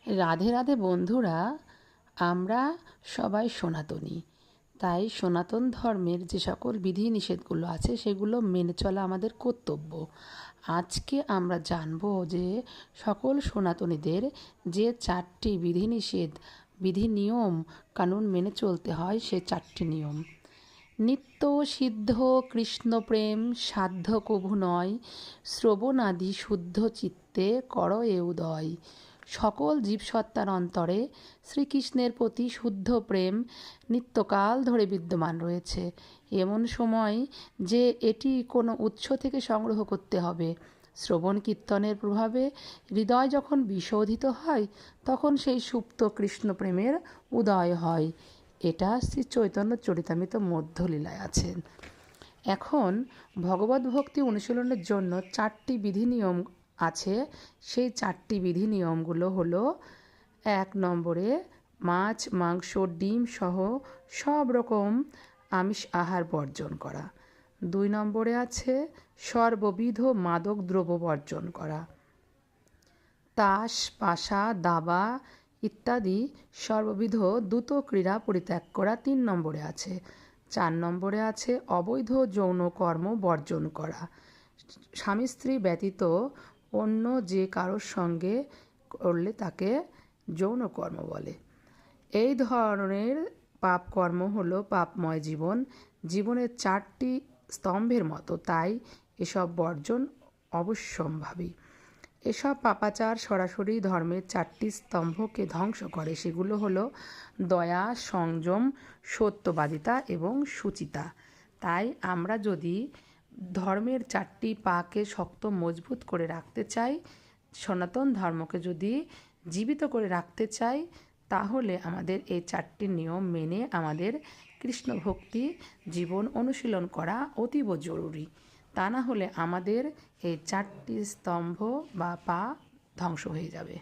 রাধে রাধে বন্ধুরা, আমরা সবাই সনাতনী। তাই সনাতন ধর্মের যে সকল বিধিনিষেধগুলো আছে সেগুলো মেনে চলা আমাদের কর্তব্য। আজকে আমরা জানব যে সকল সনাতনীদের যে 4টি বিধিনিষেধ, বিধি নিয়ম কানুন মেনে চলতে হয়, সে 4টি নিয়ম। নিত্য সিদ্ধ কৃষ্ণপ্রেম সাধ্য কভু নয়, শ্রবণাদি শুদ্ধ চিত্তে কর এ উদয়। সকল জীবসত্তার অন্তরে শ্রীকৃষ্ণের প্রতি শুদ্ধ প্রেম নিত্যকাল ধরে বিদ্যমান রয়েছে। এমন সময় যে এটি কোনো উৎস থেকে সংগ্রহ করতে হবে। শ্রবণ কীর্তনের প্রভাবে হৃদয় যখন বিশোধিত হয়, তখন সেই সুপ্ত কৃষ্ণপ্রেমের উদয় হয়। এটা শ্রী চৈতন্য চরিতামৃত মধ্যলীলায় আছেন। এখন ভগবত ভক্তি অনুশীলনের জন্য 4টি বিধি নিয়ম আছে। সেই 4টি বিধি নিয়মগুলো হলো: 1 নম্বরে মাছ মাংস ডিম সহ সব রকম আমিষ আহার বর্জন করা। 2 নম্বরে আছে সর্ববিধ মাদক দ্রব্য বর্জন করা। তাস পাশা দাবা ইত্যাদি সর্ববিধ দ্রুত ক্রীড়া পরিত্যাগ করা 3 নম্বরে আছে। 4 নম্বরে আছে অবৈধ যৌন কর্ম বর্জন করা। স্বামী স্ত্রী ব্যতীত অন্য যে কারোর সঙ্গে করলে তাকে যৌন কর্ম বলে। এই ধরনের পাপ কর্ম হলো পাপময় জীবন, জীবনের 4টি স্তম্ভের মতো। তাই এসব বর্জন অবশ্যম্ভাবী। এসব পাপাচার সরাসরি ধর্মের 4টি স্তম্ভকে ধ্বংস করে। সেগুলো হলো দয়া, সংযম, সত্যবাদিতা এবং শুচিতা। তাই আমরা যদি ধর্মের 4টি পাকে শক্ত মজবুত করে রাখতে চাই, সনাতন ধর্মকে যদি জীবিত করে রাখতে চাই, তাহলে আমাদের এই 4টি নিয়ম মেনে আমাদের কৃষ্ণ ভক্তি জীবন অনুশীলন করা অতীব জরুরি। তা না হলে আমাদের এই 4টি স্তম্ভ বা পা ধ্বংস হয়ে যাবে।